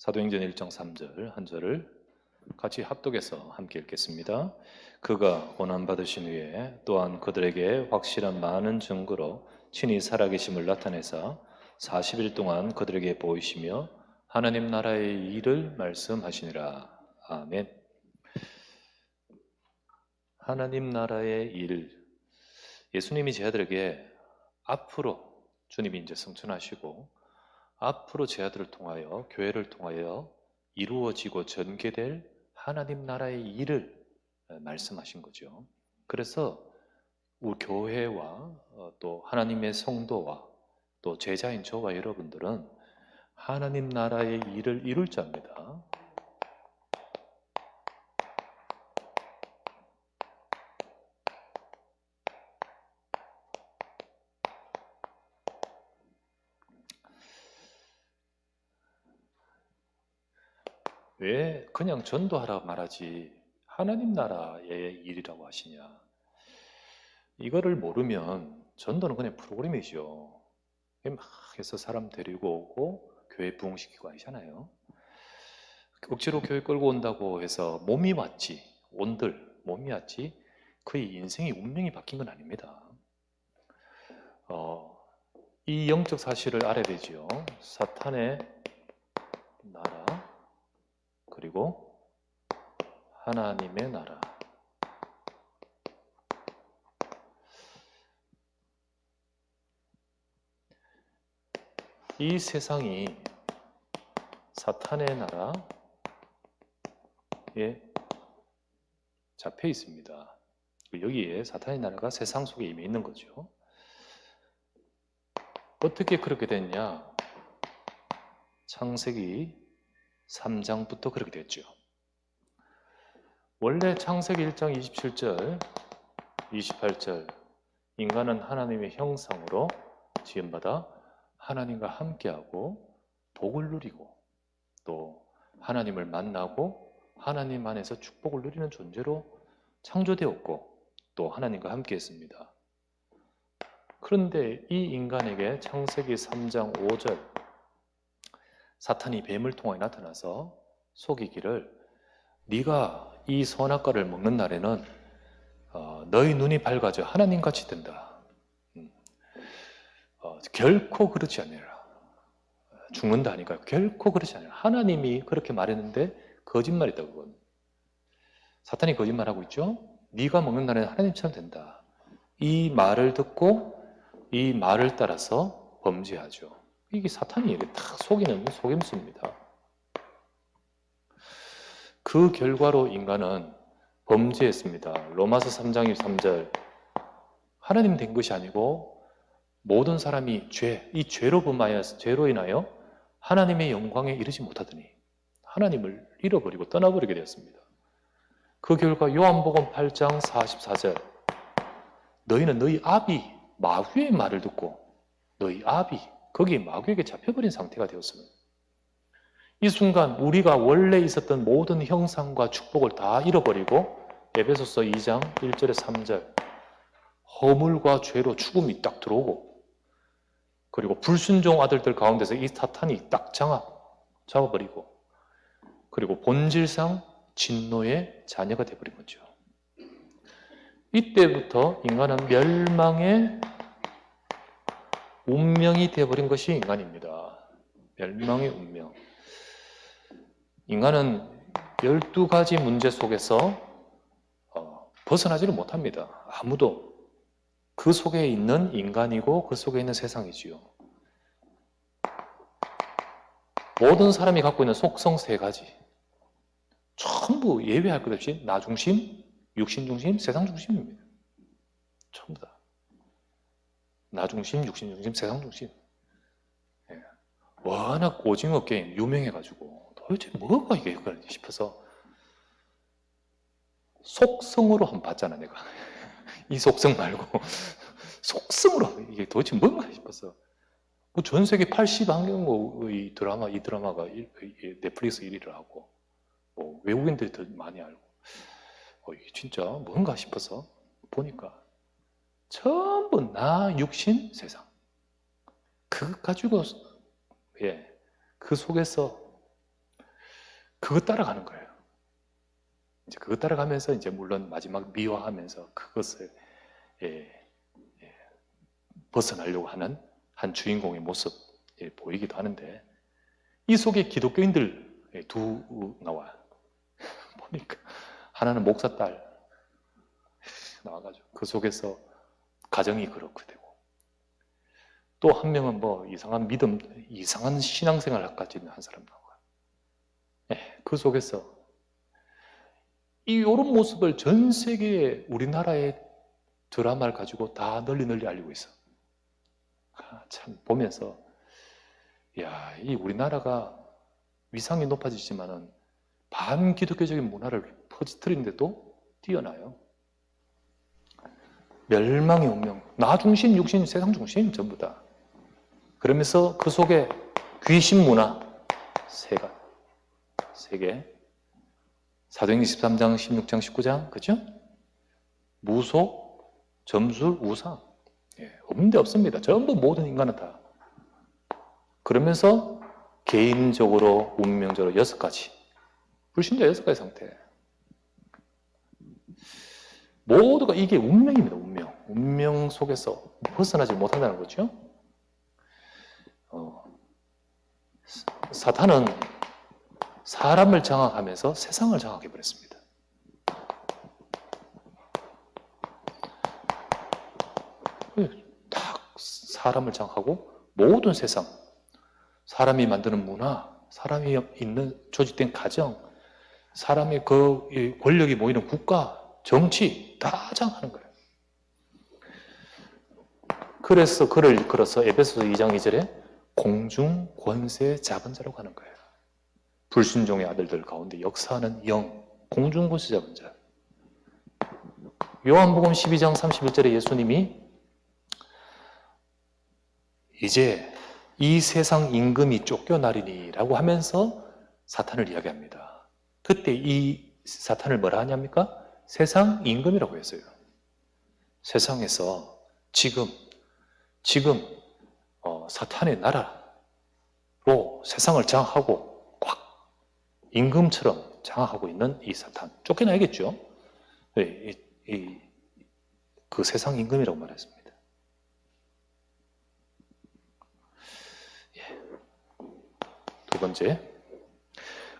사도행전 1장 3절 한 절을 같이 합독해서 함께 읽겠습니다. 그가 고난받으신 후에 또한 그들에게 확실한 많은 증거로 친히 살아계심을 나타내사 40일 동안 그들에게 보이시며 하나님 나라의 일을 말씀하시니라. 아멘. 하나님 나라의 일, 예수님이 제 아들에게 앞으로 주님이 이제 승천하시고 앞으로 제 아들을 통하여 교회를 통하여 이루어지고 전개될 하나님 나라의 일을 말씀하신 거죠. 그래서 우리 교회와 또 하나님의 성도와 또 제자인 저와 여러분들은 하나님 나라의 일을 이룰 자입니다. 왜 그냥 전도하라 말하지 하나님 나라의 일이라고 하시냐? 이거를 모르면 전도는 그냥 프로그램이죠. 막 해서 사람 데리고 오고 교회 부흥시키고 아니잖아요. 억지로 교회 끌고 온다고 해서 몸이 왔지, 온들 몸이 왔지 그의 인생이 운명이 바뀐 건 아닙니다. 이 영적 사실을 알아야 되지요. 사탄의 나라 그리고 하나님의 나라. 이 세상이 사탄의 나라에 잡혀 있습니다. 여기에 사탄의 나라가 세상 속에 이미 있는 거죠. 어떻게 그렇게 됐냐? 창세기 3장부터 그렇게 됐죠. 원래 창세기 1장 27절, 28절 인간은 하나님의 형상으로 지음받아 하나님과 함께하고 복을 누리고 또 하나님을 만나고 하나님 안에서 축복을 누리는 존재로 창조되었고 또 하나님과 함께했습니다. 그런데 이 인간에게 창세기 3장 5절 사탄이 뱀을 통하여 나타나서 속이기를 네가 이 선악과를 먹는 날에는 너희 눈이 밝아져 하나님같이 된다. 결코 그렇지 않으라. 죽는다니까 결코 그렇지 않아요. 하나님이 그렇게 말했는데 거짓말이다 그건. 사탄이 거짓말하고 있죠. 네가 먹는 날에는 하나님처럼 된다. 이 말을 듣고 이 말을 따라서 범죄하죠. 이게 사탄이 탁 속이는 속임수입니다. 그 결과로 인간은 범죄했습니다. 로마서 3장 23절 하나님 된 것이 아니고 모든 사람이 이 죄로 인하여 하나님의 영광에 이르지 못하더니 하나님을 잃어버리고 떠나버리게 되었습니다. 그 결과 요한복음 8장 44절 너희는 너희 아비 마귀의 말을 듣고 너희 아비 거기에 마귀에게 잡혀버린 상태가 되었습니다. 이 순간 우리가 원래 있었던 모든 형상과 축복을 다 잃어버리고 에베소서 2장 1절에 3절 허물과 죄로 죽음이 딱 들어오고 그리고 불순종 아들들 가운데서 이 사탄이 딱 잡아버리고 그리고 본질상 진노의 자녀가 되어버린 거죠. 이때부터 인간은 멸망의 운명이 되어버린 것이 인간입니다. 멸망의 운명. 인간은 12가지 문제 속에서 벗어나지를 못합니다. 아무도. 그 속에 있는 인간이고 그 속에 있는 세상이지요. 모든 사람이 갖고 있는 속성 3가지. 전부 예외할 것 없이 나 중심, 육신 중심, 세상 중심입니다. 전부 다. 나 중심, 육신 중심, 세상 중심. 예. 워낙 오징어 게임 유명해가지고 도대체 뭐가 이게 싶어서 속성으로 한번 봤잖아 내가. 이 속성 말고 속성으로 이게 도대체 뭔가 싶어서 뭐 전 세계 80한 개의 이 드라마가 넷플릭스 1위를 하고 뭐 외국인들이 더 많이 알고 이게 진짜 뭔가 싶어서 보니까 전부 나 육신 세상 그것 가지고 그 속에서 그거 따라가는 거예요. 이제 그거 따라가면서 이제 물론 마지막 미화하면서 그것을 벗어나려고 하는 한 주인공의 모습이 보이기도 하는데, 이 속에 기독교인들 두 나와요. 보니까 하나는 목사 딸 나와가지고 그 속에서 가정이 그렇게 되고, 또 한 명은 뭐 이상한 믿음, 이상한 신앙생활까지 있는 한 사람 나와요. 그 속에서 이런 모습을 전 세계에 우리나라의 드라마를 가지고 다 널리 알리고 있어. 참 보면서, 야, 이 우리나라가 위상이 높아지지만은 반기독교적인 문화를 퍼뜨리는데도 뛰어나요. 멸망의 운명, 나 중심, 육신, 세상 중심 전부 다. 그러면서 그 속에 귀신 문화 세 개. 사도행전 13장, 16장, 19장, 그죠? 무속, 점술, 우상. 없는 데 없습니다. 전부 모든 인간은 다. 그러면서 개인적으로, 운명적으로 6가지. 불신자 6가지 상태. 모두가 이게 운명입니다, 운명. 운명 속에서 벗어나지 못한다는 거죠. 사탄은 사람을 장악하면서 세상을 장악해버렸습니다. 딱 사람을 장악하고 모든 세상, 사람이 만드는 문화, 사람이 있는 조직된 가정, 사람의 그 권력이 모이는 국가, 정치 다 장악하는 거예요. 그래서 그를 이끌어서 에베소서 2장 2절에 공중 권세 잡은 자라고 하는 거예요. 불순종의 아들들 가운데 역사하는 영, 공중 권세 잡은 자. 요한복음 12장 31절에 예수님이 이제 이 세상 임금이 쫓겨나리니 라고 하면서 사탄을 이야기합니다. 그때 이 사탄을 뭐라 하냐입니까? 세상 임금이라고 했어요. 세상에서 지금 사탄의 나라로 세상을 장악하고 꽉 임금처럼 장악하고 있는 이 사탄, 쫓겨나야겠죠. 그 세상 임금이라고 말했습니다. 두 번째,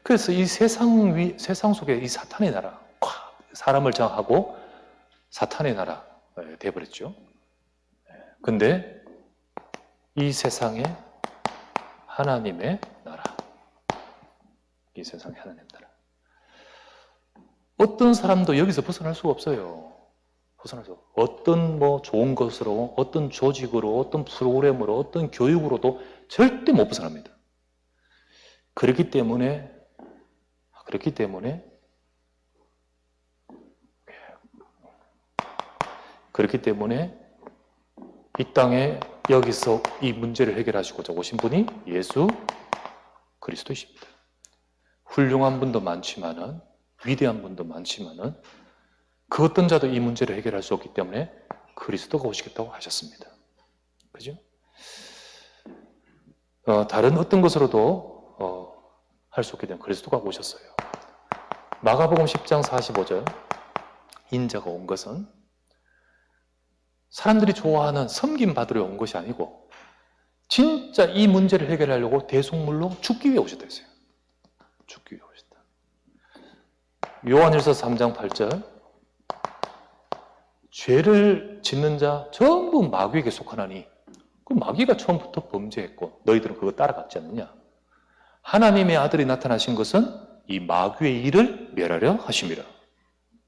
그래서 이 세상 속에 이 사탄의 나라, 사람을 장악하고 사탄의 나라 되어버렸죠. 근데 이 세상에 하나님의 나라, 이 세상에 하나님의 나라. 어떤 사람도 여기서 벗어날 수가 없어요. 벗어날 수 없어요. 어떤 뭐 좋은 것으로, 어떤 조직으로, 어떤 프로그램으로, 어떤 교육으로도 절대 못 벗어납니다. 그렇기 때문에 이 땅에 여기서 이 문제를 해결하시고자 오신 분이 예수 그리스도이십니다. 훌륭한 분도 많지만은, 위대한 분도 많지만은 그 어떤 자도 이 문제를 해결할 수 없기 때문에 그리스도가 오시겠다고 하셨습니다. 그죠? 다른 어떤 것으로도 할 수 없기 때문에 그리스도가 오셨어요. 마가복음 10장 45절, 인자가 온 것은 사람들이 좋아하는 섬김 받으러 온 것이 아니고 진짜 이 문제를 해결하려고 대속물로 죽기 위해 오셨다 했어요. 죽기 위해 오셨다. 요한일서 3장 8절, 죄를 짓는 자 전부 마귀에게 속하나니, 그 마귀가 처음부터 범죄했고 너희들은 그거 따라갔지 않느냐. 하나님의 아들이 나타나신 것은 이 마귀의 일을 멸하려 하심이라.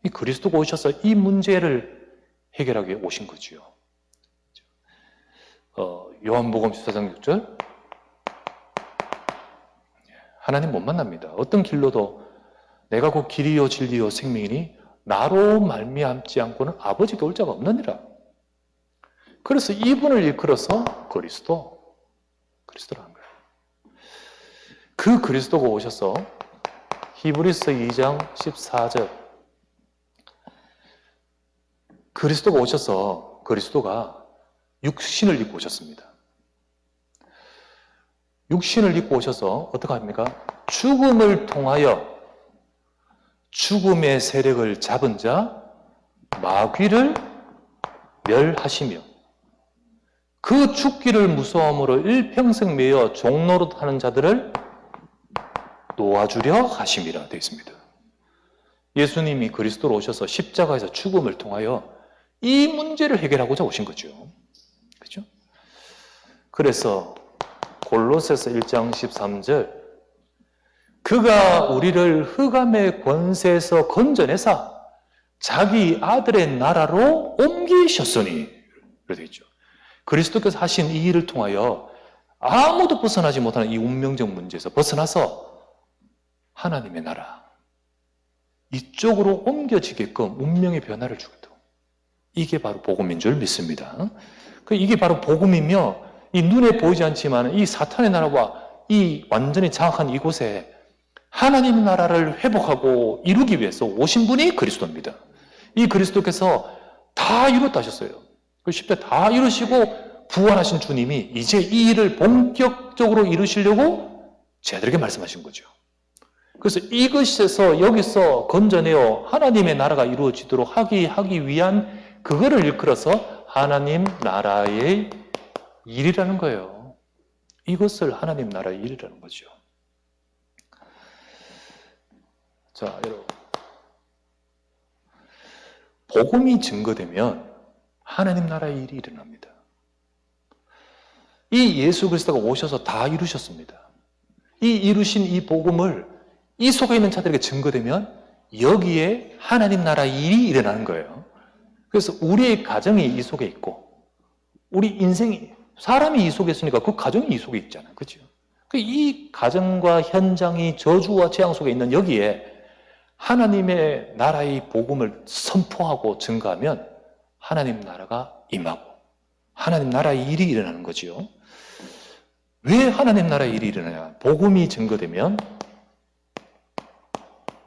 이 그리스도가 오셔서 이 문제를 해결하기 위해 오신 거지요. 요한복음 14장 6절, 하나님 못 만납니다. 어떤 길로도 내가 곧 길이요 진리요 생명이니 나로 말미암지 않고는 아버지께 올 자가 없느니라. 그래서 이분을 일컬어서 그리스도라는 거예요. 그 그리스도가 오셔서 히브리서 2장 14절, 그리스도가 오셔서 그리스도가 육신을 입고 오셨습니다. 육신을 입고 오셔서 어떻게 합니까? 죽음을 통하여 죽음의 세력을 잡은 자 마귀를 멸하시며 그 죽기를 무서움으로 일평생 매여 종노릇하는 자들을 놓아주려 하심이라 되어 있습니다. 예수님이 그리스도로 오셔서 십자가에서 죽음을 통하여 이 문제를 해결하고자 오신 거죠. 그렇죠? 그래서 골로새서 1장 13절 그가 우리를 흑암의 권세에서 건져내사 자기 아들의 나라로 옮기셨으니 그렇게 되어 있죠. 그리스도께서 하신 이 일을 통하여 아무도 벗어나지 못하는 이 운명적 문제에서 벗어나서 하나님의 나라 이쪽으로 옮겨지게끔 운명의 변화를 주거든. 이게 바로 복음인 줄 믿습니다. 이게 바로 복음이며 이 눈에 보이지 않지만 이 사탄의 나라와 이 완전히 장악한 이곳에 하나님 나라를 회복하고 이루기 위해서 오신 분이 그리스도입니다. 이 그리스도께서 다 이뤘다 하셨어요. 그 십자가 다 이루시고 부활하신 주님이 이제 이 일을 본격적으로 이루시려고 제자들에게 말씀하신 거죠. 그래서 이것에서 여기서 건져내어 하나님의 나라가 이루어지도록 하기 위한 그거를 일컬어서 하나님 나라의 일이라는 거예요. 이것을 하나님 나라의 일이라는 거죠. 자, 여러분. 복음이 증거되면 하나님 나라의 일이 일어납니다. 이 예수 그리스도가 오셔서 다 이루셨습니다. 이 이루신 이 복음을 이 속에 있는 자들에게 증거되면 여기에 하나님 나라의 일이 일어나는 거예요. 그래서 우리의 가정이 이 속에 있고 우리 인생이 사람이 이 속에 있으니까 그 가정이 이 속에 있잖아요. 그렇죠? 이 가정과 현장이 저주와 재앙 속에 있는 여기에 하나님의 나라의 복음을 선포하고 증거하면 하나님 나라가 임하고 하나님 나라의 일이 일어나는 거지요. 왜 하나님 나라의 일이 일어나냐? 복음이 증거되면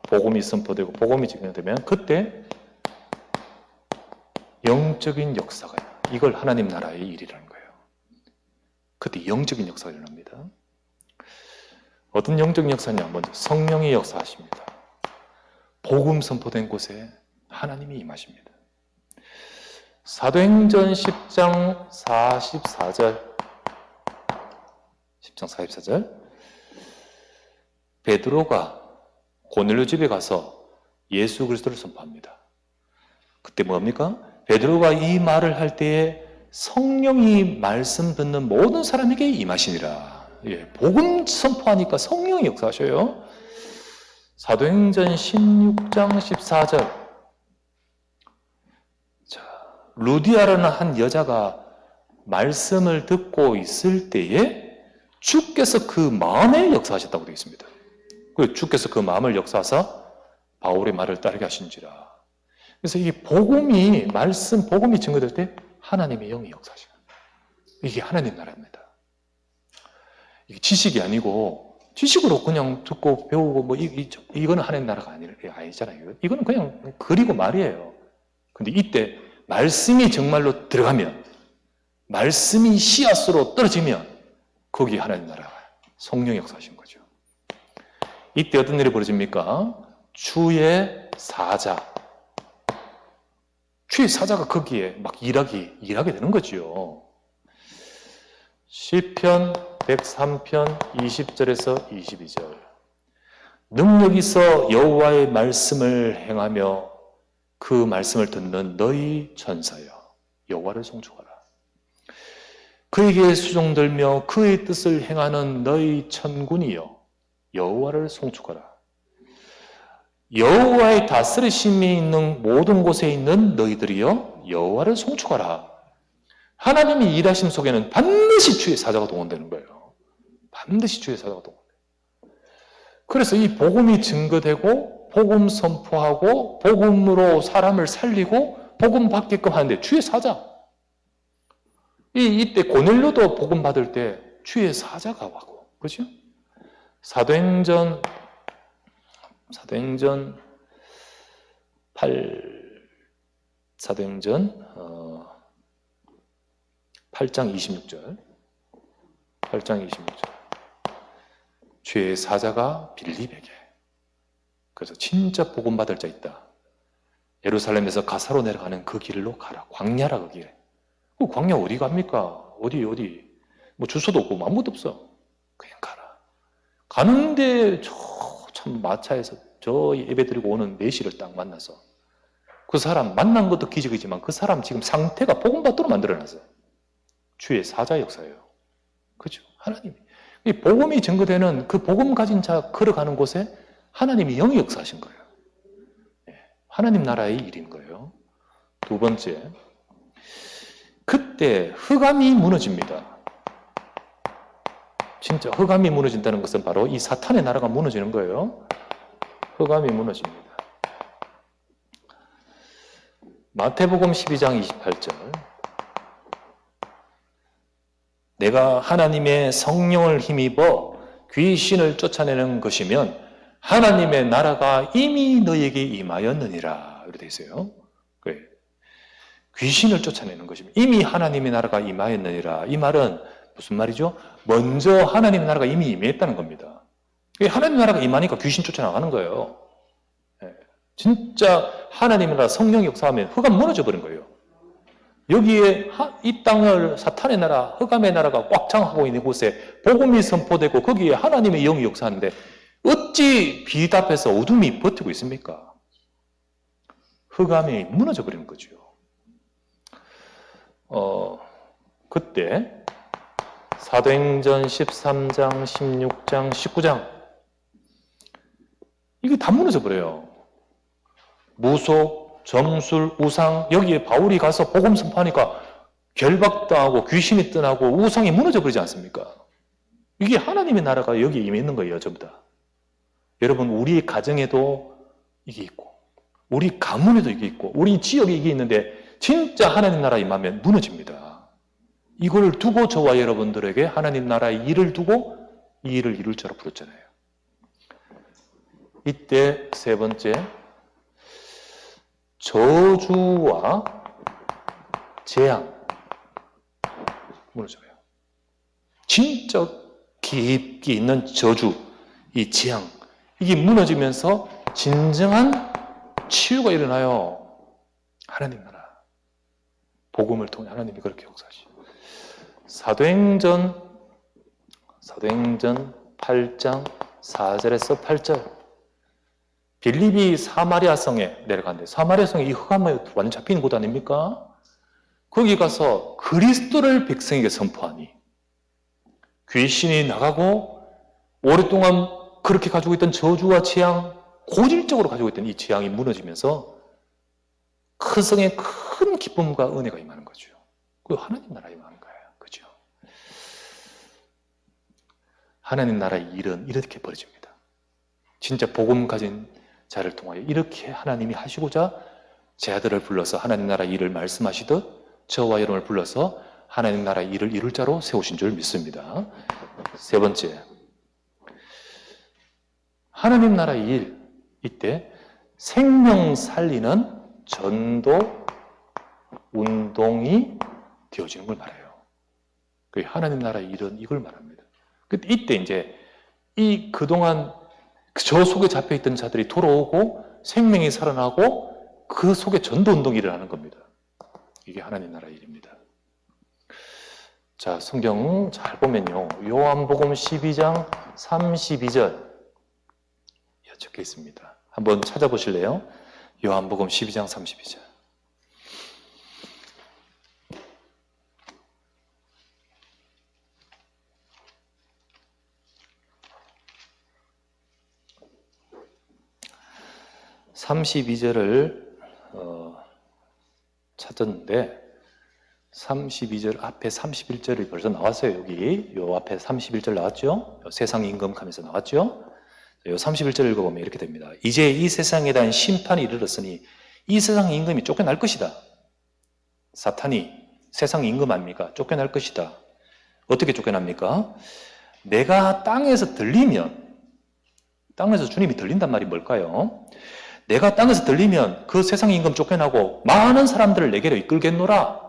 복음이 선포되고 복음이 증거되면 그때 영적인 역사가 이걸 하나님 나라의 일이라는 거예요. 그때 영적인 역사가 일어납니다. 어떤 영적인 역사냐? 먼저 성령이 역사하십니다. 복음 선포된 곳에 하나님이 임하십니다. 사도행전 10장 44절 베드로가 고넬료 집에 가서 예수 그리스도를 선포합니다. 그때 뭡니까? 베드로가 이 말을 할 때에 성령이 말씀 듣는 모든 사람에게 임하시니라. 예, 복음 선포하니까 성령이 역사하셔요. 사도행전 16장 14절 루디아라는 한 여자가 말씀을 듣고 있을 때에 주께서 그 마음에 역사하셨다고 되어 있습니다. 주께서 그 마음을 역사하사 바울의 말을 따르게 하신지라. 그래서 이 복음이 복음이 증거될 때 하나님의 영이 역사하셔요. 이게 하나님 나라입니다. 이게 지식이 아니고 지식으로 그냥 듣고 배우고 이거는 하나님 나라가 아니잖아요. 이거는 그냥 글이고 말이에요. 근데 이때 말씀이 정말로 들어가면 말씀이 씨앗으로 떨어지면 거기 하나님 나라 성령이 역사하신 거죠. 이때 어떤 일이 벌어집니까? 주의 사자가 거기에 막 일하게 되는 거죠. 시편 103편 20절에서 22절 능력 있어 여호와의 말씀을 행하며 그 말씀을 듣는 너희 천사여 여호와를 송축하라. 그에게 수종들며 그의 뜻을 행하는 너희 천군이여 여호와를 송축하라. 여호와의 다스리심이 있는 모든 곳에 있는 너희들이여 여호와를 송축하라. 하나님이 일하심 속에는 반드시 주의 사자가 동원되는 거예요. 반드시 주의 사자가 동원돼요. 그래서 이 복음이 증거되고 복음 선포하고 복음으로 사람을 살리고 복음 받게끔 하는데 주의 사자. 이때 고넬료도 복음 받을 때 주의 사자가 와고, 그렇죠? 사도행전 8장 26절. 주의 사자가 빌립에게 그래서 진짜 복음 받을 자 있다. 예루살렘에서 가사로 내려가는 그 길로 가라. 광야라 그 길에. 그 광야 어디 갑니까? 어디 뭐 주소도 없고 아무것도 없어. 그냥 가라. 가는데 참 마차에서 저 예배 드리고 오는 내시를 딱 만나서 그 사람 만난 것도 기적이지만 그 사람 지금 상태가 복음 받도록 만들어놨어요. 주의 사자 역사예요. 그렇죠? 하나님이. 이 복음이 증거되는 그 복음 가진 자 걸어가는 곳에 하나님이 영이 역사하신 거예요. 하나님 나라의 일인 거예요. 두 번째, 그때 흑암이 무너집니다. 진짜 흑암이 무너진다는 것은 바로 이 사탄의 나라가 무너지는 거예요. 흑암이 무너집니다. 마태복음 12장 28절, 내가 하나님의 성령을 힘입어 귀신을 쫓아내는 것이면 하나님의 나라가 이미 너에게 임하였느니라. 이렇게 되어 있어요. 귀신을 쫓아내는 것이면 이미 하나님의 나라가 임하였느니라. 이 말은 무슨 말이죠? 먼저 하나님의 나라가 이미 임했다는 겁니다. 하나님의 나라가 임하니까 귀신 쫓아나가는 거예요. 진짜 하나님의 나라 성령이 역사하면 흑암 무너져 버린 거예요. 여기에 이 땅을 사탄의 나라, 흑암의 나라가 꽉 장하고 있는 곳에 복음이 선포되고 거기에 하나님의 영이 역사하는데 어찌 빛 앞에서 어둠이 버티고 있습니까? 흑암이 무너져 버리는 거죠. 그때 사도행전 13장, 16장, 19장 이게 다 무너져 버려요. 무속, 점술, 우상, 여기에 바울이 가서 복음 선포하니까 결박당하고 귀신이 떠나고 우상이 무너져 버리지 않습니까? 이게 하나님의 나라가 여기에 임해 있는 거예요, 전부 다. 여러분, 우리 가정에도 이게 있고, 우리 가문에도 이게 있고, 우리 지역에 이게 있는데 진짜 하나님 나라 임하면 무너집니다. 이걸 두고 저와 여러분들에게 하나님 나라의 일을 두고 이 일을 이룰 자로 부르잖아요. 이때 세 번째, 저주와 재앙 무너져요. 진짜 깊이 있는 저주, 이 재앙, 이게 무너지면서 진정한 치유가 일어나요. 하나님 나라. 복음을 통해 하나님이 그렇게 역사하시죠. 사도행전 8장 4절에서 8절. 빌립이 사마리아 성에 내려갔는데 사마리아 성에 이 흑암에 완전 잡히는 곳 아닙니까? 거기 가서 그리스도를 백성에게 선포하니 귀신이 나가고 오랫동안 그렇게 가지고 있던 저주와 재앙, 고질적으로 가지고 있던 이 재앙이 무너지면서 큰 성에 큰 기쁨과 은혜가 임하는 거죠. 그 하나님 나라에 임하는 거예요. 그죠? 하나님 나라의 일은 이렇게 벌어집니다. 진짜 복음 가진 자를 통하여 이렇게 하나님이 하시고자 제 아들을 불러서 하나님 나라의 일을 말씀하시듯 저와 여러분을 불러서 하나님 나라의 일을 이룰 자로 세우신 줄 믿습니다. 세 번째, 하나님 나라의 일, 이때 생명 살리는 전도 운동이 되어지는 걸 말해요. 그 하나님 나라의 일은 이걸 말합니다. 이때 이제 이 그동안 저 속에 잡혀있던 자들이 돌아오고 생명이 살아나고 그 속에 전도 운동이 일어나는 겁니다. 이게 하나님 나라의 일입니다. 자, 성경 잘 보면요. 요한복음 12장 32절 적혀 있습니다. 한번 찾아보실래요? 요한복음 12장 32절. (32절을) 찾았는데 32절 앞에 31절이 벌써 나왔어요. 여기 요 앞에 31절 나왔죠? 세상 임금 하면서 나왔죠? 요 31절 읽어보면 이렇게 됩니다. 이제 이 세상에 대한 심판이 이르렀으니 이 세상 임금이 쫓겨날 것이다. 사탄이 세상 임금 아닙니까? 쫓겨날 것이다. 어떻게 쫓겨납니까? 내가 땅에서 들리면, 땅에서 주님이 들린단 말이 뭘까요? 내가 땅에서 들리면 그 세상 임금 쫓겨나고 많은 사람들을 내게로 이끌겠노라.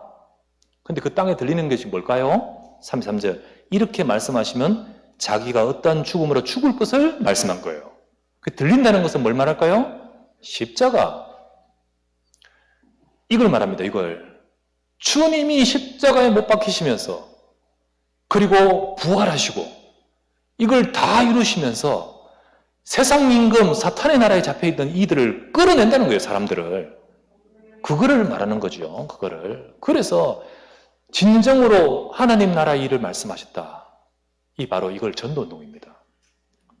근데 그 땅에 들리는 것이 뭘까요? 33절. 이렇게 말씀하시면 자기가 어떤 죽음으로 죽을 것을 말씀한 거예요. 그 들린다는 것은 뭘 말할까요? 십자가. 이걸 말합니다. 이걸. 주님이 십자가에 못 박히시면서 그리고 부활하시고 이걸 다 이루시면서 세상 임금 사탄의 나라에 잡혀있던 이들을 끌어낸다는 거예요. 사람들을. 그거를 말하는 거죠. 그거를. 그래서 진정으로 하나님 나라 일을 말씀하셨다. 이 바로 이걸 전도운동입니다.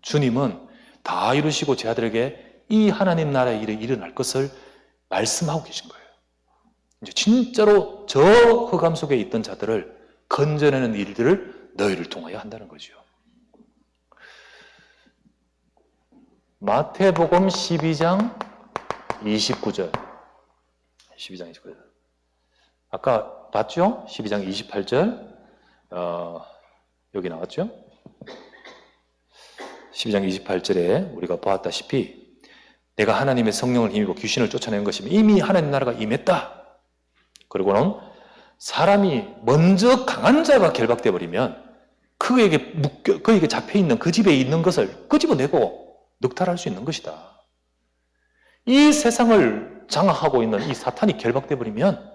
주님은 다 이루시고 제 아들에게 이 하나님 나라의 일이 일어날 것을 말씀하고 계신 거예요. 이제 진짜로 저 흑암 속에 있던 자들을 건져내는 일들을 너희를 통하여 한다는 거죠. 마태복음 12장 29절. 12장 29절. 아까 봤죠? 12장 28절. 여기 나왔죠? 12장 28절에 우리가 보았다시피 내가 하나님의 성령을 힘입어 귀신을 쫓아낸 것이면 이미 하나님 나라가 임했다. 그리고는 사람이 먼저 강한 자가 결박돼 버리면 그에게 잡혀있는 그 집에 있는 것을 끄집어내고 늑탈할 수 있는 것이다. 이 세상을 장악하고 있는 이 사탄이 결박돼 버리면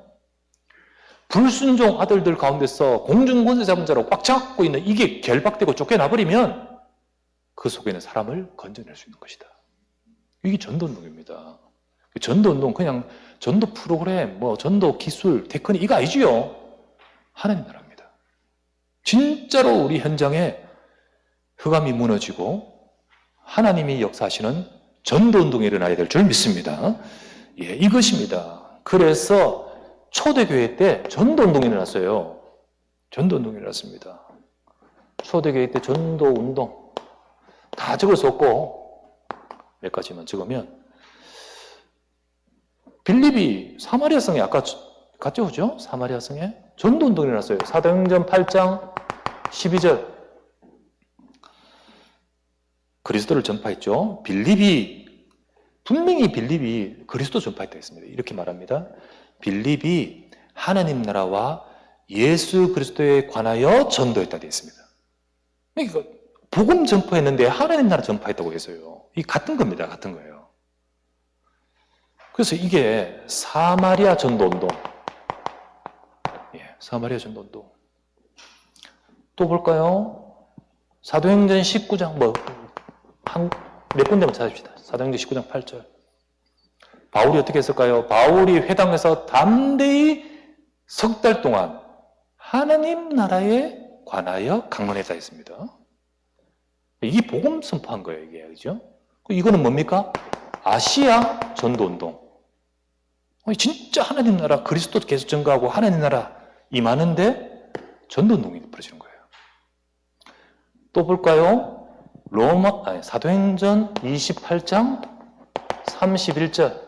불순종 아들들 가운데서 공중권세 잡은 자로 꽉 잡고 있는 이게 결박되고 쫓겨나버리면 그 속에 있는 사람을 건져낼 수 있는 것이다. 이게 전도운동입니다. 전도운동 그냥 전도 프로그램, 전도 기술, 테크닉 이거 아니지요. 하나님 나라입니다. 진짜로 우리 현장에 흑암이 무너지고 하나님이 역사하시는 전도운동이 일어나야 될 줄 믿습니다. 예, 이것입니다. 그래서 초대교회 때 전도운동이 일어났어요. 전도운동이 일어났습니다. 초대교회 때 전도운동 다 적을 수 없고 몇 가지만 적으면 빌립이 사마리아 성에 아까 갔죠? 그죠? 사마리아 성에 전도운동이 일어났어요. 사도행전 8장 12절 그리스도를 전파했죠. 분명히 빌립이 그리스도 전파했다 했습니다. 이렇게 말합니다. 빌립이 하나님 나라와 예수 그리스도에 관하여 전도했다 되어 있습니다. 그러니까 복음 전파했는데 하나님 나라 전파했다고 해서요. 이 같은 겁니다. 같은 거예요. 그래서 이게 사마리아 전도운동. 예, 사마리아 전도운동. 또 볼까요? 사도행전 19장 몇 군데만 찾읍시다. 사도행전 19장 8절. 바울이 어떻게 했을까요? 바울이 회당에서 담대히 석 달 동안 하나님 나라에 관하여 강론했다 했습니다. 이게 복음 선포한 거예요, 이게. 그죠? 이거는 뭡니까? 아시아 전도운동. 진짜 하나님 나라, 그리스도 계속 증거하고 하나님 나라 임하는데 전도운동이 벌어지는 거예요. 또 볼까요? 사도행전 28장 31절.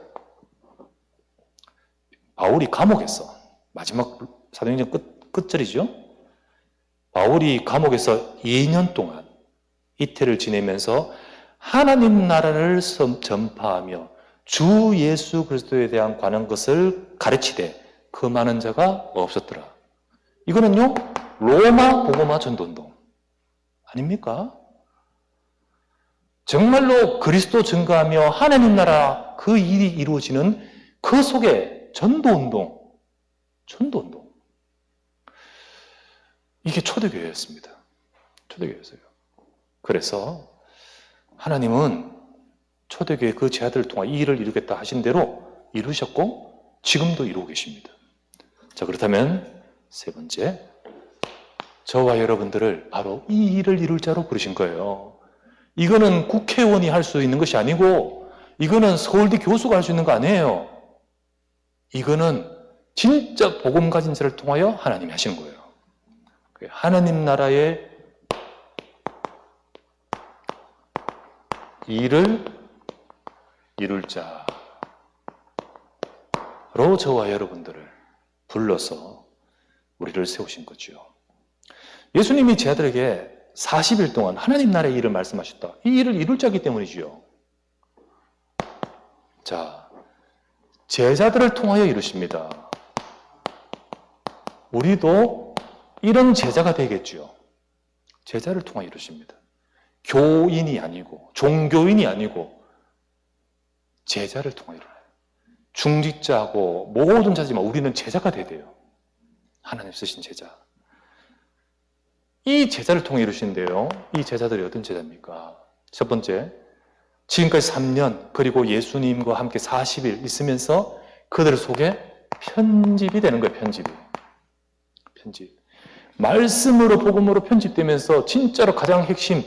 바울이 감옥에서, 마지막 사도행전 끝절이죠. 바울이 감옥에서 2년 동안 이태를 지내면서 하나님 나라를 전파하며 주 예수 그리스도에 대한 관한 것을 가르치되 그 많은 자가 없었더라. 이거는요, 로마 복음화 전도운동 아닙니까? 정말로 그리스도 증거하며 하나님 나라 그 일이 이루어지는 그 속에 전도운동. 이게 초대교회였습니다. 초대교회였어요. 그래서 하나님은 초대교회 그 제자들을 통해 이 일을 이루겠다 하신 대로 이루셨고 지금도 이루고 계십니다. 자, 그렇다면 세 번째, 저와 여러분들을 바로 이 일을 이룰 자로 부르신 거예요. 이거는 국회의원이 할 수 있는 것이 아니고 이거는 서울대 교수가 할 수 있는 거 아니에요. 이거는 진짜 복음 가진 자를 통하여 하나님이 하시는 거예요. 하나님 나라의 일을 이룰 자로 저와 여러분들을 불러서 우리를 세우신 거죠. 예수님이 제 아들에게 40일 동안 하나님 나라의 일을 말씀하셨다. 이 일을 이룰 자이기 때문이지요. 자, 제자들을 통하여 이루십니다. 우리도 이런 제자가 되겠죠. 제자를 통하여 이루십니다. 교인이 아니고 종교인이 아니고 제자를 통하여 일어나요. 중직자하고 모든 자지만 우리는 제자가 돼야 돼요. 하나님 쓰신 제자. 이 제자를 통해 이루시는데요. 이 제자들이 어떤 제자입니까? 첫 번째, 지금까지 3년 그리고 예수님과 함께 40일 있으면서 그들 속에 편집이 되는 거예요. 편집. 말씀으로 복음으로 편집되면서 진짜로 가장 핵심,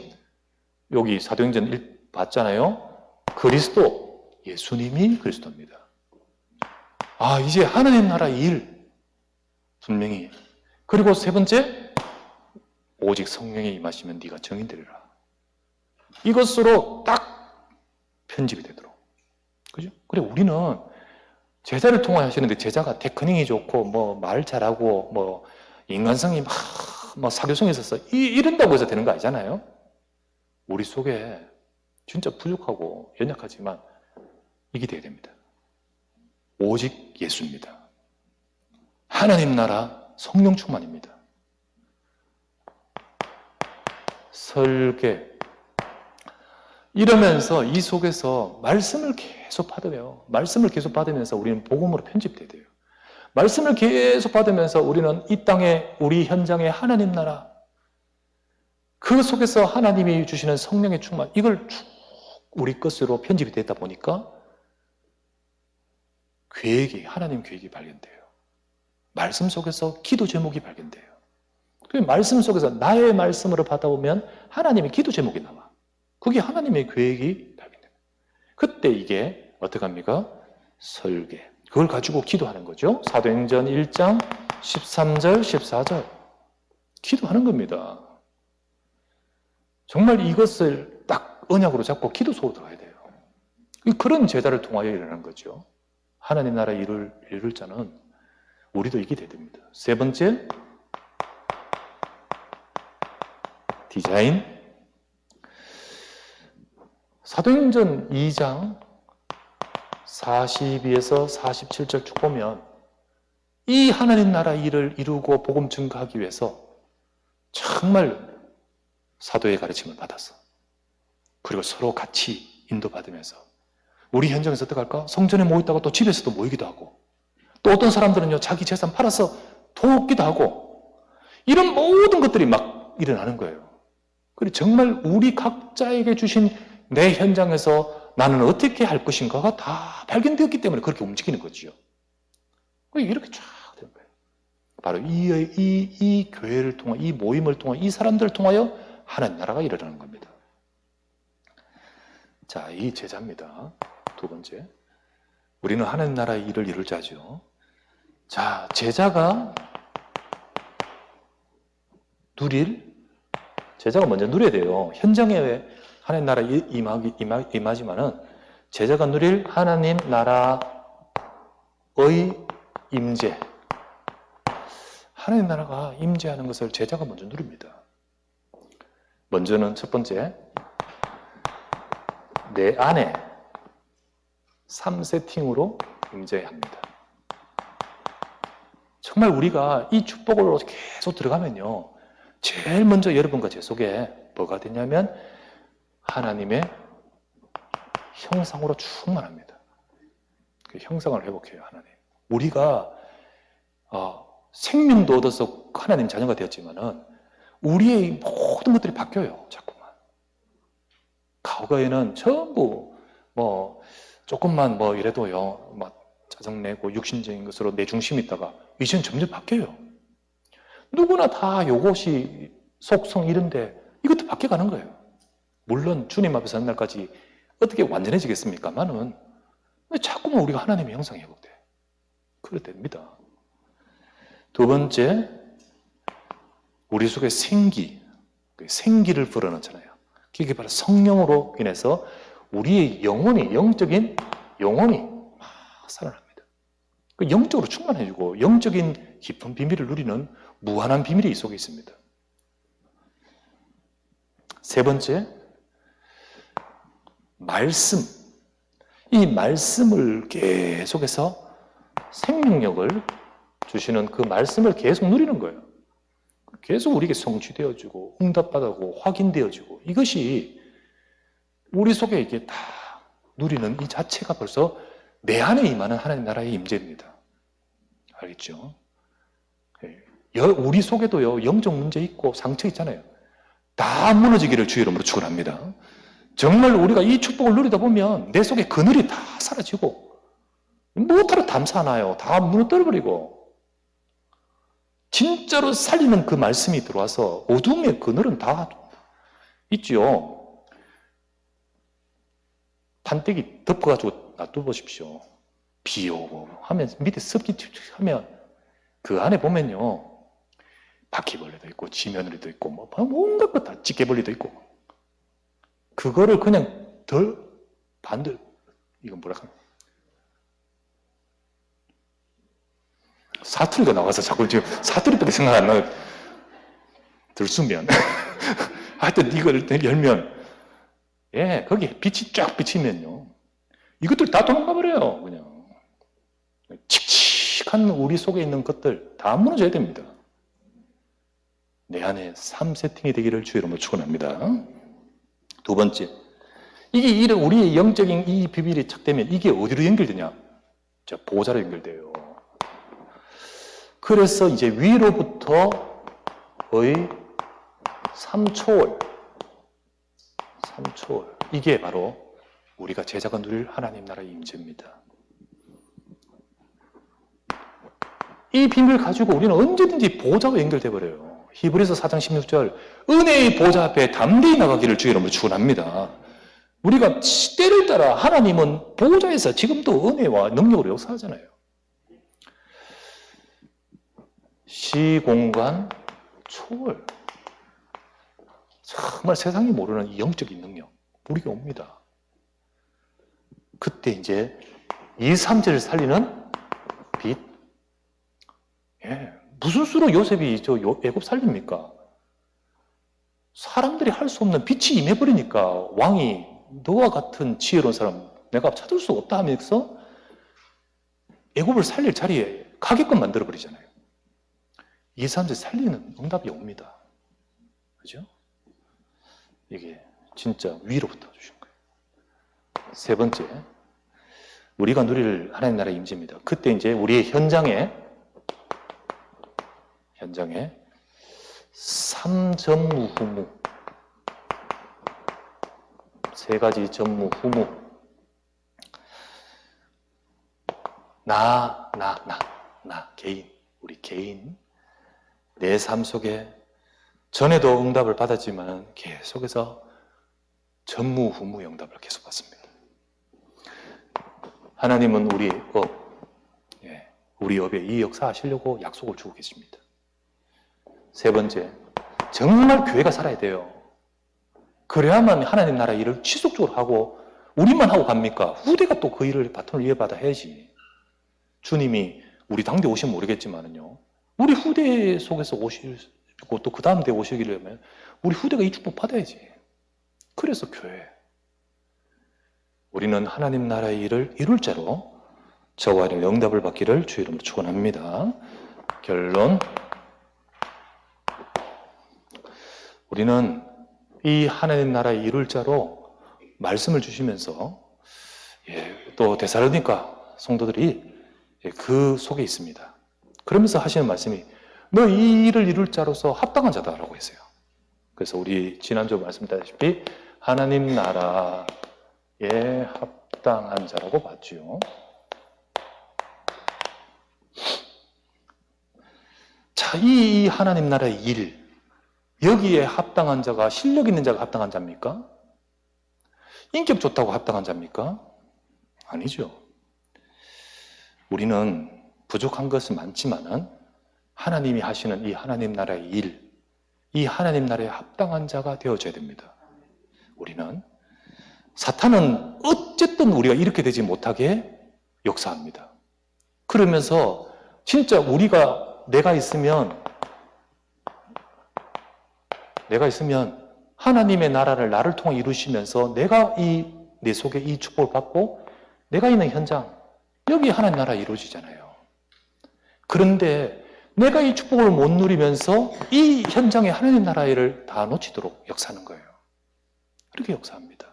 여기 사도행전 1 봤잖아요. 그리스도, 예수님이 그리스도입니다. 아, 이제 하나님 나라 일 분명히. 그리고 세 번째, 오직 성령이 임하시면 네가 증인되리라. 이것으로 딱 편집이 되도록. 그죠? 그래, 우리는 제자를 통하여 하시는데 제자가 테크닉이 좋고 뭐 말 잘하고 뭐 인간성이 막 사교성이 있어서 이런다고 해서 되는 거 아니잖아요. 우리 속에 진짜 부족하고 연약하지만 이게 돼야 됩니다. 오직 예수입니다. 하나님 나라 성령 충만입니다. 설계 이러면서 이 속에서 말씀을 계속 받으며 말씀을 계속 받으면서 우리는 복음으로 편집돼야 돼요. 말씀을 계속 받으면서 우리는 이 땅에 우리 현장에 하나님 나라 그 속에서 하나님이 주시는 성령의 충만 이걸 쭉 우리 것으로 편집이 됐다 보니까 하나님 계획이 발견돼요. 말씀 속에서 기도 제목이 발견돼요. 그 말씀 속에서 나의 말씀으로 받아보면 하나님의 기도 제목이 나와. 그게 하나님의 계획이 발견돼요. 그때 이게 어떻게 합니까? 설계. 그걸 가지고 기도하는 거죠. 사도행전 1장 13절 14절 기도하는 겁니다. 정말 이것을 딱 언약으로 잡고 기도 속으로 들어가야 돼요. 그런 제자를 통하여 일어나는 거죠. 하나님 나라 일을 이룰 자는 우리도 이게 돼야 됩니다. 세 번째, 디자인. 사도행전 2장 42에서 47절 쭉 보면 이 하나님 나라 일을 이루고 복음 증거하기 위해서 정말 사도의 가르침을 받았어. 그리고 서로 같이 인도받으면서 우리 현장에서 어떻게 할까? 성전에 모이다가 또 집에서도 모이기도 하고 또 어떤 사람들은요 자기 재산 팔아서 돕기도 하고 이런 모든 것들이 막 일어나는 거예요. 그리고 정말 우리 각자에게 주신 내 현장에서 나는 어떻게 할 것인가가 다 발견되었기 때문에 그렇게 움직이는 거죠. 이렇게 쫙 되는 거예요. 바로 이 교회를 통해, 이 모임을 통해, 이 사람들을 통하여 하나님 나라가 일어나는 겁니다. 자, 이 제자입니다. 두 번째. 우리는 하나님 나라의 일을 이룰 자죠. 자, 제자가 먼저 누려야 돼요. 현장에 하나님 나라 임하지만은 제자가 누릴 하나님 나라의 임재. 하나님 나라가 임재하는 것을 제자가 먼저 누립니다. 먼저는 첫 번째, 내 안에 3세팅으로 임재합니다. 정말 우리가 이 축복으로 계속 들어가면요. 제일 먼저 여러분과 제 속에 뭐가 되냐면 하나님의 형상으로 충만합니다. 그 형상을 회복해요, 하나님. 우리가 생명도 얻어서 하나님 자녀가 되었지만은 우리의 모든 것들이 바뀌어요, 자꾸만. 과거에는 전부 조금만 이래도요, 짜증내고 육신적인 것으로 내 중심이 있다가 이제는 점점 바뀌어요. 누구나 다 요것이 속성 이런데 이것도 바뀌어가는 거예요. 물론 주님 앞에서 한 날까지 어떻게 완전해지겠습니까만은 자꾸만 우리가 하나님의 형상이 회복돼. 그럴 때입니다. 두 번째, 우리 속에 생기를 불어넣잖아요. 그게 바로 성령으로 인해서 우리의 영적인 영혼이 막 살아납니다. 영적으로 충만해지고 영적인 깊은 비밀을 누리는 무한한 비밀이 이 속에 있습니다. 세 번째, 말씀. 이 말씀을 계속해서 생명력을 주시는 그 말씀을 계속 누리는 거예요. 계속 우리에게 성취되어지고 응답받고 확인되어지고 이것이 우리 속에 이게 다 누리는 이 자체가 벌써 내 안에 임하는 하나님 나라의 임재입니다. 알겠죠? 우리 속에도요 영적 문제 있고 상처 있잖아요. 다 무너지기를 주의 이름으로 축원합니다. 정말 우리가 이 축복을 누리다 보면 내 속에 그늘이 다 사라지고 무엇하러 담사나요? 다 무너뜨려버리고 진짜로 살리는 그 말씀이 들어와서 어둠의 그늘은 다 있죠. 판때기 덮어가지고 놔둬보십시오. 비 오고 하면 밑에 습기 하면 그 안에 보면요 바퀴벌레도 있고 지면으로도 있고 뭐 온갖 것 다 찌개벌레도 있고 그거를 그냥 이건 뭐라 하나 사투리가 나와서 자꾸 지금 사투리밖에 생각 안 나요. 들쑤면 하여튼 이걸 열면 거기에 빛이 쫙 비치면요 이것들 다 도망가 버려요. 그냥 칙칙한 우리 속에 있는 것들 다 무너져야 됩니다. 내 안에 3세팅이 되기를 주의 이름으로 축원합니다. 두 번째, 이게 우리의 영적인 이 비밀이 착되면 이게 어디로 연결되냐? 보호자로 연결돼요. 그래서 이제 위로부터의 3초월 이게 바로 우리가 제자가 누릴 하나님 나라의 임재입니다. 이 비밀을 가지고 우리는 언제든지 보호자와 연결돼 버려요. 히브리서 4장 16절 은혜의 보호자 앞에 담대히 나가기를 주의 이름으로 축원합니다. 우리가 때를 따라 하나님은 보호자에서 지금도 은혜와 능력으로 역사하잖아요. 시공간 초월 정말 세상이 모르는 이 영적인 능력 우리가 옵니다. 그때 이제 2, 3제를 살리는 빛 무슨 수로 요셉이 애굽 살립니까? 사람들이 할 수 없는 빛이 임해버리니까 왕이 너와 같은 지혜로운 사람 내가 찾을 수 없다 하면서 애굽을 살릴 자리에 가게끔 만들어버리잖아요. 이 사람들 살리는 응답이 옵니다. 그죠? 이게 진짜 위로부터 주신 거예요. 세 번째, 우리가 누릴 하나님 나라의 임재입니다. 그때 이제 우리의 현장에 3전무 후무 세 가지 전무 후무 나 개인 우리 개인 내 삶 속에 전에도 응답을 받았지만 계속해서 전무후무 응답을 계속 받습니다. 하나님은 우리 업에 이 역사하시려고 약속을 주고 계십니다. 세 번째, 정말 교회가 살아야 돼요. 그래야만 하나님 나라 일을 지속적으로 하고 우리만 하고 갑니까? 후대가 또 그 일을 바톤을 이어받아 해야지. 주님이 우리 당대 오시면 모르겠지만은요. 우리 후대 속에서 오시고 또 그 다음 대 오시기려면 우리 후대가 이 축복 받아야지. 그래서 교회. 우리는 하나님 나라의 일을 이룰 자로 저와 응답을 받기를 주의 이름으로 축원합니다. 결론. 우리는 이 하나님 나라의 이룰 자로 말씀을 주시면서 또 데살로니가 성도들이 그 속에 있습니다. 그러면서 하시는 말씀이 너 이 일을 이룰 자로서 합당한 자다라고 했어요. 그래서 우리 지난주 말씀드렸다시피 하나님 나라에 합당한 자라고 봤죠. 자, 이 하나님 나라의 일 여기에 합당한 자가 실력 있는 자가 합당한 자입니까? 인격 좋다고 합당한 자입니까? 아니죠. 우리는 부족한 것은 많지만은 하나님이 하시는 이 하나님 나라의 일, 이 하나님 나라에 합당한 자가 되어줘야 됩니다. 우리는 사탄은 어쨌든 우리가 이렇게 되지 못하게 역사합니다. 그러면서 진짜 내가 있으면 하나님의 나라를 나를 통해 이루시면서 내가 내 속에 이 축복을 받고 내가 있는 현장 여기 하나님 나라 이루어지잖아요. 그런데 내가 이 축복을 못 누리면서 이 현장에 하나님 나라의 일을 다 놓치도록 역사하는 거예요. 그렇게 역사합니다.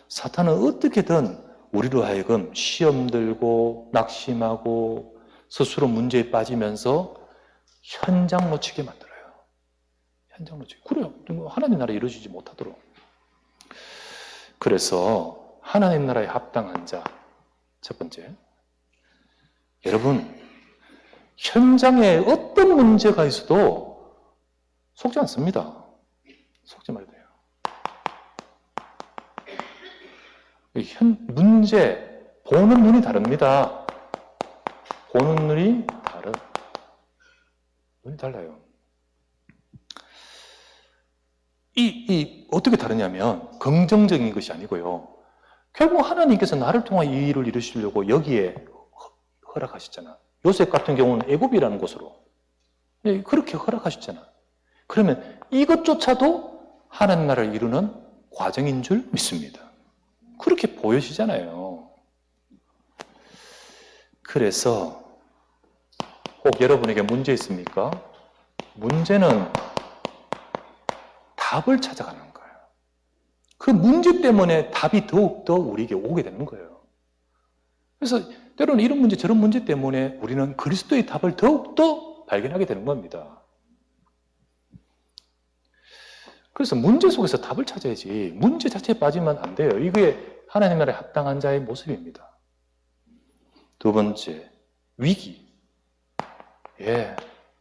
사탄은 어떻게든 우리로 하여금 시험 들고 낙심하고 스스로 문제에 빠지면서 현장 놓치게 만들어요. 현장 놓치게. 그래요. 하나님 나라 이루어지지 못하도록. 그래서 하나님 나라에 합당한 자, 첫 번째. 여러분, 현장에 어떤 문제가 있어도 속지 않습니다. 속지 말아야 돼요. 문제, 보는 눈이 다릅니다. 보는 눈이 눈이 달라요. 어떻게 다르냐면, 긍정적인 것이 아니고요. 결국 하나님께서 나를 통해 이 일을 이루시려고 여기에 허락하셨잖아. 요셉 같은 경우는 애굽이라는 곳으로. 그렇게 허락하셨잖아. 그러면 이것조차도 하나님 나라를 이루는 과정인 줄 믿습니다. 그렇게 보여지잖아요. 그래서 혹 여러분에게 문제 있습니까? 문제는 답을 찾아가는 거예요. 그 문제 때문에 답이 더욱더 우리에게 오게 되는 거예요. 그래서 때로는 이런 문제 저런 문제 때문에 우리는 그리스도의 답을 더욱더 발견하게 되는 겁니다. 그래서 문제 속에서 답을 찾아야지 문제 자체에 빠지면 안 돼요. 이게 하나님 나라에 합당한 자의 모습입니다. 두 번째, 위기.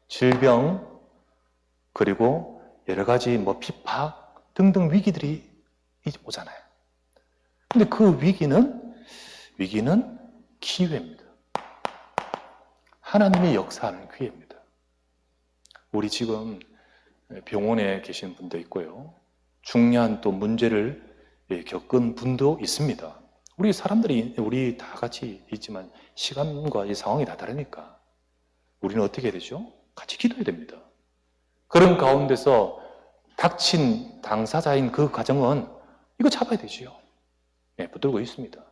질병, 그리고 여러 가지 핍박 등등 위기들이 오잖아요. 근데 그 위기는 기회입니다. 하나님이 역사하는 기회입니다. 우리 지금 병원에 계신 분도 있고요. 중요한 또 문제를 겪은 분도 있습니다. 우리 다 같이 있지만 시간과 이 상황이 다 다르니까 우리는 어떻게 해야 되죠? 같이 기도해야 됩니다. 그런 가운데서 닥친 당사자인 그 가정은 이거 잡아야 되지요. 붙들고 있습니다.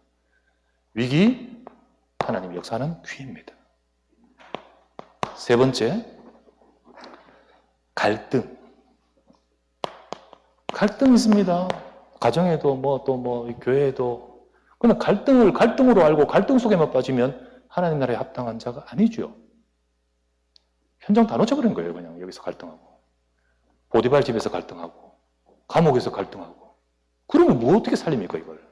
위기, 하나님이 역사하는 기회입니다. 세 번째, 갈등. 갈등 있습니다. 가정에도 교회에도. 그러나 갈등을 갈등으로 알고 갈등 속에만 빠지면 하나님 나라에 합당한 자가 아니죠. 현장 다 놓쳐버린 거예요. 그냥 여기서 갈등하고. 보디발 집에서 갈등하고. 감옥에서 갈등하고. 그러면 뭐 어떻게 살립니까, 이걸?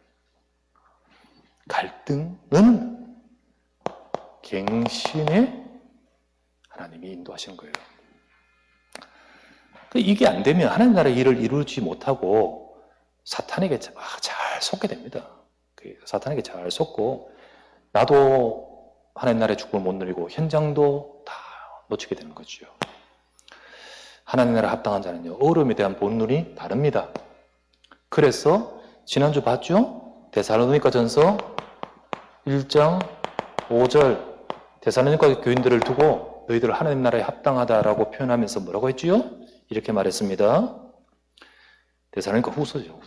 갈등은 갱신에 하나님이 인도하시는 거예요. 이게 안 되면 하나님 나라의 일을 이루지 못하고 사탄에게 잘 속게 됩니다. 사탄에게 잘 속고 나도 하나님 나라의 축복을 못 누리고 현장도 다 놓치게 되는 거죠. 하나님 나라에 합당한 자는요, 어려움에 대한 본눈이 다릅니다. 그래서 지난주 봤죠? 데살로니가 전서 1장 5절 데살로니가 교인들을 두고 너희들 하나님 나라에 합당하다라고 표현하면서 뭐라고 했지요? 이렇게 말했습니다. 데살로니가 후서죠.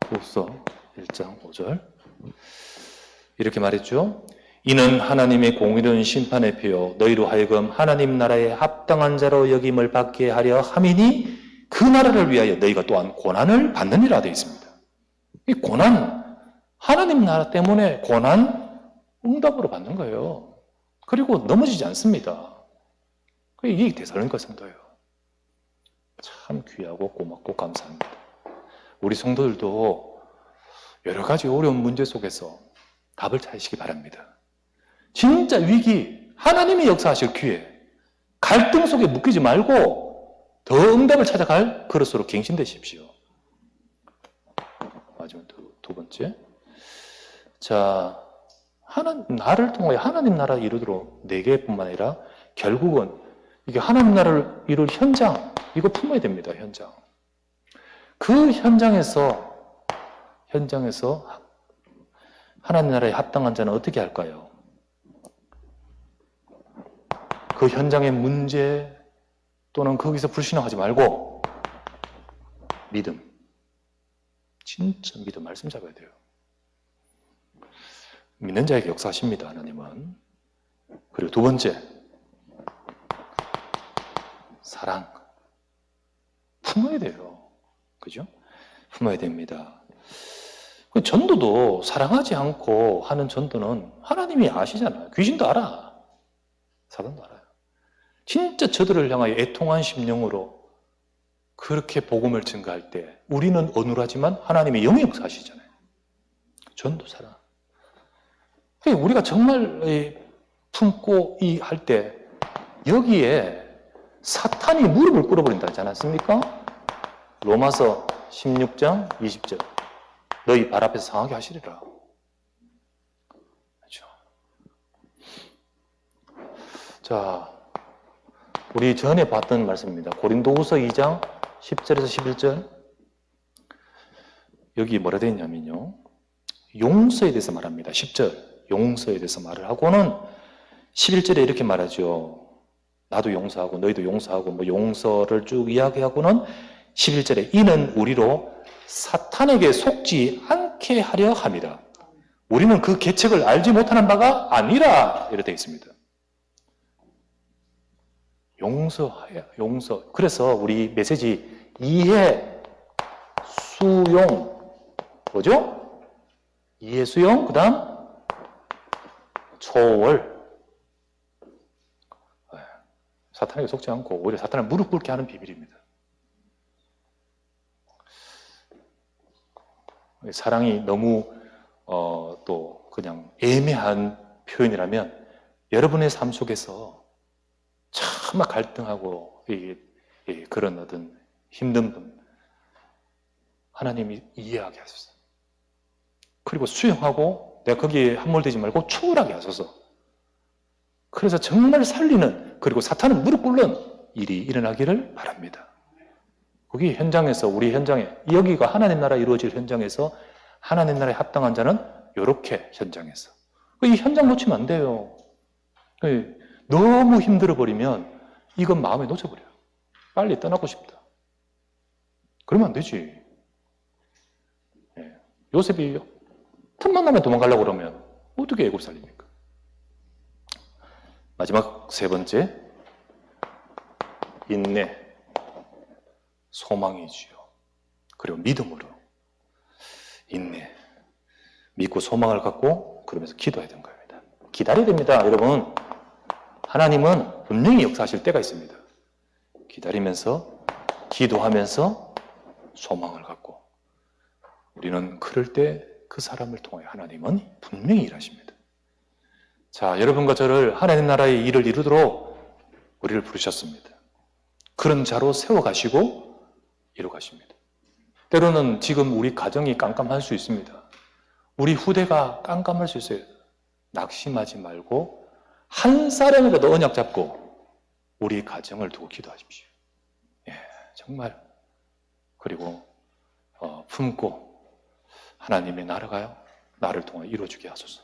후서 1장 5절 이렇게 말했죠. 이는 하나님의 공의로운 심판의 표요 너희로 하여금 하나님 나라에 합당한 자로 여김을 받게 하려 함이니 그 나라를 위하여 너희가 또한 고난을 받느니라 되어 있습니다. 이 고난, 하나님 나라 때문에 고난 응답으로 받는 거예요. 그리고 넘어지지 않습니다. 이게 데살로니가 성도예요. 참 귀하고 고맙고 감사합니다. 우리 성도들도 여러 가지 어려운 문제 속에서 답을 찾으시기 바랍니다. 진짜 위기, 하나님이 역사하실 기회, 갈등 속에 묶이지 말고 더 응답을 찾아갈 그릇으로 갱신되십시오. 마지막 두 번째. 자, 나를 통해 하나님 나라 이루도록 내게뿐만 아니라 결국은 이게 하나님 나라를 이룰 현장, 이거 품어야 됩니다, 현장. 그 현장에서 하나님 나라에 합당한 자는 어떻게 할까요? 그 현장의 문제 또는 거기서 불신앙하지 말고 믿음. 진짜 믿음 말씀 잡아야 돼요. 믿는 자에게 역사하십니다, 하나님은. 그리고 두 번째, 사랑. 품어야 돼요. 그죠? 품어야 됩니다. 전도도 사랑하지 않고 하는 전도는 하나님이 아시잖아요. 귀신도 알아. 사단도 알아요. 진짜 저들을 향하여 애통한 심령으로 그렇게 복음을 증거할 때 우리는 어눌하지만 하나님이 영의 역사하시잖아요. 전도 사랑. 우리가 정말 품고 할 때 여기에 사탄이 무릎을 꿇어버린다 하지 않았습니까? 로마서 16장 20절. 너희 발 앞에서 상하게 하시리라. 그렇죠? 자, 우리 전에 봤던 말씀입니다. 고린도후서 2장 10절에서 11절. 여기 뭐라 되어 있냐면요. 용서에 대해서 말합니다. 10절. 용서에 대해서 말을 하고는 11절에 이렇게 말하죠. 나도 용서하고 너희도 용서하고 뭐 용서를 쭉 이야기하고는 11절에 이는 우리로 사탄에게 속지 않게 하려 함이라. 우리는 그 계책을 알지 못하는 바가 아니라 이렇게 되어 있습니다. 용서. 그래서 우리 메시지 이해, 수용, 뭐죠? 이해, 수용, 그 다음 초월. 사탄에게 속지 않고 오히려 사탄을 무릎 꿇게 하는 비밀입니다. 사랑이 너무 또 그냥 애매한 표현이라면 여러분의 삶 속에서 정말 갈등하고 그런 어떤 힘든 분 하나님이 이해하게 하소서. 그리고 수용하고 내가 거기에 함몰되지 말고 초월하게 하소서. 그래서 정말 살리는, 그리고 사탄은 무릎 꿇는 일이 일어나기를 바랍니다. 거기 현장에서, 우리 현장에, 여기가 하나님 나라 이루어질 현장에서 하나님 나라에 합당한 자는 이렇게 현장에서. 이 현장 놓치면 안 돼요. 너무 힘들어 버리면 이건 마음에 놓쳐버려요. 빨리 떠나고 싶다. 그러면 안 되지. 요셉이 틈만 나면 도망가려고 그러면 어떻게 애굽 살립니까? 마지막 세 번째, 인내, 소망이지요. 그리고 믿음으로 인내, 믿고 소망을 갖고 그러면서 기도해야 되는 겁니다. 기다려야 됩니다. 여러분, 하나님은 분명히 역사하실 때가 있습니다. 기다리면서 기도하면서 소망을 갖고 우리는 그럴 때 그 사람을 통해 하나님은 분명히 일하십니다. 자, 여러분과 저를 하나님 나라의 일을 이루도록 우리를 부르셨습니다. 그런 자로 세워가시고 이루가십니다. 때로는 지금 우리 가정이 깜깜할 수 있습니다. 우리 후대가 깜깜할 수 있어요. 낙심하지 말고 한 사람이라도 언약 잡고 우리 가정을 두고 기도하십시오. 정말. 그리고 품고 하나님의 나라가요, 나를 통해 이루어지게 하소서.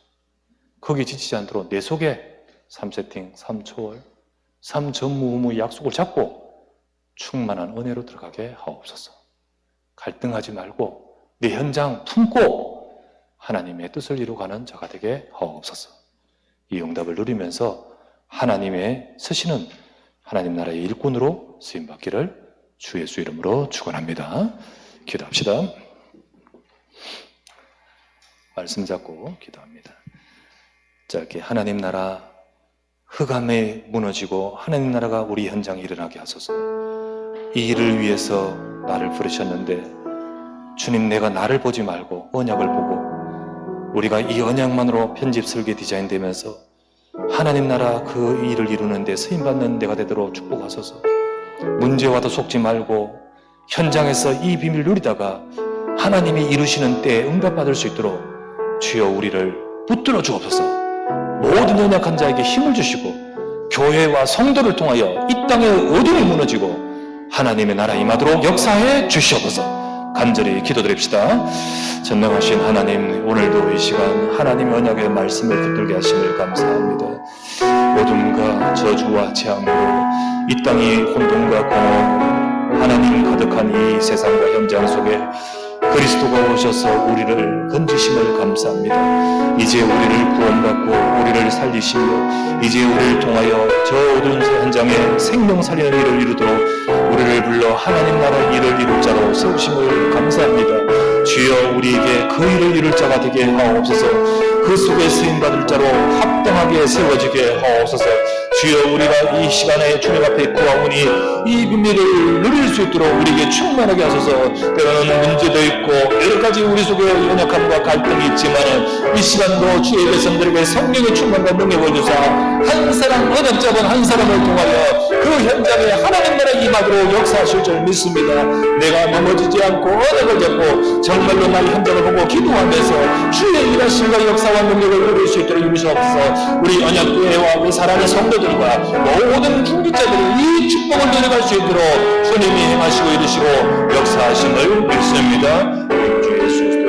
거기 지치지 않도록 내 속에 3세팅, 3초월, 3전무후무 약속을 잡고 충만한 은혜로 들어가게 하옵소서. 갈등하지 말고 내 현장 품고 하나님의 뜻을 이루어가는 자가 되게 하옵소서. 이 응답을 누리면서 하나님의 쓰시는 하나님 나라의 일꾼으로 쓰임받기를 주 예수 이름으로 축원합니다. 기도합시다. 말씀 잡고 기도합니다. 자, 이렇게 하나님 나라 흑암에 무너지고 하나님 나라가 우리 현장에 일어나게 하소서. 이 일을 위해서 나를 부르셨는데 주님, 내가 나를 보지 말고 언약을 보고 우리가 이 언약만으로 편집 설계 디자인되면서 하나님 나라 그 일을 이루는 데 쓰임받는 데가 되도록 축복하소서. 문제와도 속지 말고 현장에서 이 비밀을 누리다가 하나님이 이루시는 때에 응답받을 수 있도록 주여 우리를 붙들어 주옵소서. 모든 연약한 자에게 힘을 주시고 교회와 성도를 통하여 이 땅의 어둠이 무너지고 하나님의 나라 임하도록 역사해 주시옵소서. 간절히 기도드립시다. 전능하신 하나님, 오늘도 이 시간 하나님의 언약의 말씀을 붙들게 하심을 감사합니다. 어둠과 저주와 재앙으로 이 땅이 혼돈과 공허, 하나님 가득한 이 세상과 현장 속에 그리스도가 오셔서 우리를 건지심을 감사합니다. 이제 우리를 구원받고 우리를 살리시며 이제 우리를 통하여 저 어두운 현장에 생명 살리는 일을 이루도록 우리를 불러 하나님 나라 일을 이룰 자로 세우심을 감사합니다. 주여 우리에게 그 일을 이룰 자가 되게 하옵소서. 그 속에 쓰임받을 자로 합당하게 세워지게 하옵소서. 주여 우리가 이 시간에 주님 앞에 구하오니 이 비밀을 누릴 수 있도록 우리에게 충만하게 하소서. 때로는 문제도 있고 여러 가지 우리 속에 연약함과 갈등이 있지만 이 시간도 주의 백성들에게 성령의 충만과 능력을 주사 한 사람 언약 잡은 한 사람을 통하여 그 현장에 하나님 나라 임하도록 역사하실 줄 믿습니다. 내가 넘어지지 않고 언약을 잡고 정말로 나의 현장을 보고 기도하면서 주의 일하심과 역사와 능력을 누릴 수 있도록 유리시옵소서. 우리 언약교회와 우리 사랑하는 성도들과 모든 중직자들이 이 축복을 누려갈 수 있도록 주님이 행하시고 이루시고 역사하심을 믿습니다. 주 예수 그리스도